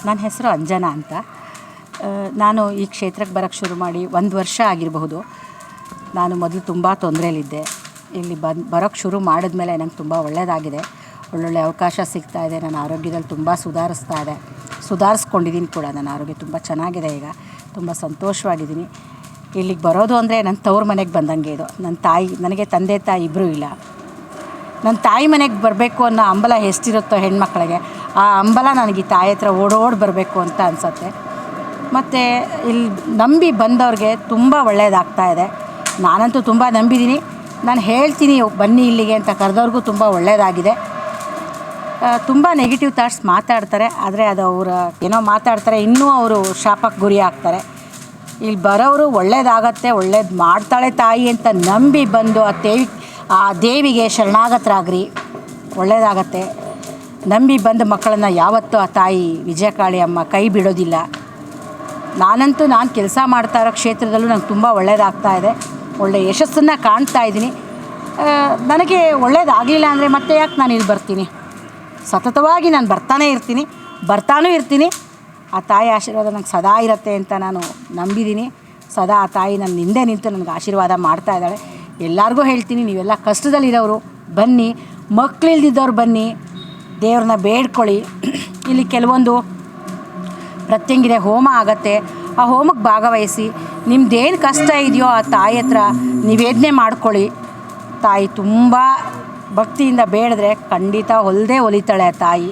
ನನ್ನ ಹೆಸರು ಅಂಜನಾ ಅಂತ. ನಾನು ಈ ಕ್ಷೇತ್ರಕ್ಕೆ ಬರೋಕ್ಕೆ ಶುರು ಮಾಡಿ 1 ವರ್ಷ ಆಗಿರಬಹುದು. ನಾನು ಮೊದಲು ತುಂಬ ತೊಂದರೆಯಲ್ಲಿದ್ದೆ. ಇಲ್ಲಿ ಬರೋಕ್ಕೆ ಶುರು ಮಾಡಿದ್ಮೇಲೆ ನಂಗೆ ತುಂಬ ಒಳ್ಳೆಯದಾಗಿದೆ. ಒಳ್ಳೊಳ್ಳೆ ಅವಕಾಶ ಸಿಗ್ತಾಯಿದೆ. ನನ್ನ ಆರೋಗ್ಯದಲ್ಲಿ ತುಂಬ ಸುಧಾರಿಸ್ಕೊಂಡಿದ್ದೀನಿ ಕೂಡ. ನನ್ನ ಆರೋಗ್ಯ ತುಂಬ ಚೆನ್ನಾಗಿದೆ. ಈಗ ತುಂಬ ಸಂತೋಷವಾಗಿದ್ದೀನಿ. ಇಲ್ಲಿಗೆ ಬರೋದು ಅಂದರೆ ನನ್ನ ತವ್ರ ಮನೆಗೆ ಬಂದಂಗೆ ಇದು. ನನಗೆ ತಂದೆ ತಾಯಿ ಇಬ್ಬರೂ ಇಲ್ಲ. ನನ್ನ ತಾಯಿ ಮನೆಗೆ ಬರಬೇಕು ಅನ್ನೋ ಹಂಬಲ ಎಷ್ಟಿರುತ್ತೋ ಹೆಣ್ಮಕ್ಳಿಗೆ, ಆ ಹಂಬಲ ನನಗೆ ಈ ತಾಯಿ ಹತ್ರ ಓಡೋಡಿ ಬರಬೇಕು ಅಂತ ಅನಿಸುತ್ತೆ. ಮತ್ತು ಇಲ್ಲಿ ನಂಬಿ ಬಂದವ್ರಿಗೆ ತುಂಬ ಒಳ್ಳೆಯದಾಗ್ತಾಯಿದೆ. ನಾನಂತೂ ತುಂಬ ನಂಬಿದ್ದೀನಿ. ನಾನು ಹೇಳ್ತೀನಿ ಬನ್ನಿ ಇಲ್ಲಿಗೆ ಅಂತ ಕರೆದವ್ರಿಗೂ ತುಂಬ ಒಳ್ಳೆಯದಾಗಿದೆ. ತುಂಬ ನೆಗೆಟಿವ್ ಥಾಟ್ಸ್ ಮಾತಾಡ್ತಾರೆ, ಆದರೆ ಅದು ಏನೋ ಮಾತಾಡ್ತಾರೆ, ಇನ್ನೂ ಅವರು ಶಾಪಕ್ಕೆ ಗುರಿ ಆಗ್ತಾರೆ. ಇಲ್ಲಿ ಬರೋರು ಒಳ್ಳೇದಾಗತ್ತೆ, ಒಳ್ಳೇದು ಮಾಡ್ತಾಳೆ ತಾಯಿ ಅಂತ ನಂಬಿ ಬಂದು ಆ ದೇವಿಗೆ ಶರಣಾಗತರಾಗ್ರಿ, ಒಳ್ಳೆಯದಾಗತ್ತೆ. ನಂಬಿ ಬಂದ ಮಕ್ಕಳನ್ನು ಯಾವತ್ತೂ ಆ ತಾಯಿ ವಿಜಯಕಾಳಿ ಅಮ್ಮ ಕೈ ಬಿಡೋದಿಲ್ಲ. ನಾನು ಕೆಲಸ ಮಾಡ್ತಾ ಇರೋ ಕ್ಷೇತ್ರದಲ್ಲೂ ನಂಗೆ ತುಂಬ ಒಳ್ಳೆಯದಾಗ್ತಾಯಿದೆ. ಒಳ್ಳೆಯ ಯಶಸ್ಸನ್ನು ಕಾಣ್ತಾ ಇದ್ದೀನಿ. ನನಗೆ ಒಳ್ಳೇದಾಗಲಿಲ್ಲ ಅಂದರೆ ಮತ್ತೆ ಯಾಕೆ ನಾನು ಇಲ್ಲಿ ಬರ್ತೀನಿ? ಸತತವಾಗಿ ನಾನು ಬರ್ತಾನೂ ಇರ್ತೀನಿ. ಆ ತಾಯಿ ಆಶೀರ್ವಾದ ನಂಗೆ ಸದಾ ಇರುತ್ತೆ ಅಂತ ನಾನು ನಂಬಿದ್ದೀನಿ. ಸದಾ ಆ ತಾಯಿ ನನ್ನ ಹಿಂದೆ ನಿಂತು ನನಗೆ ಆಶೀರ್ವಾದ ಮಾಡ್ತಾ ಇದ್ದಾಳೆ. ಎಲ್ಲರಿಗೂ ಹೇಳ್ತೀನಿ, ನೀವೆಲ್ಲ ಕಷ್ಟದಲ್ಲಿರೋರು ಬನ್ನಿ, ಮಕ್ಕಳಿಲ್ದಿದ್ದವ್ರು ಬನ್ನಿ, ದೇವ್ರನ್ನ ಬೇಡ್ಕೊಳ್ಳಿ. ಇಲ್ಲಿ ಕೆಲವೊಂದು ಪ್ರತ್ಯಂಗಿರೆ ಹೋಮ ಆಗುತ್ತೆ, ಆ ಹೋಮಕ್ಕೆ ಭಾಗವಹಿಸಿ ನಿಮ್ಮದೇನು ಕಷ್ಟ ಇದೆಯೋ ಆ ತಾಯಿ ಹತ್ರ ನಿವೇದನೆ ಮಾಡ್ಕೊಳ್ಳಿ. ತಾಯಿ ತುಂಬ ಭಕ್ತಿಯಿಂದ ಬೇಡಿದ್ರೆ ಖಂಡಿತ ಹೊಲಿತಾಳೆ ಆ ತಾಯಿ.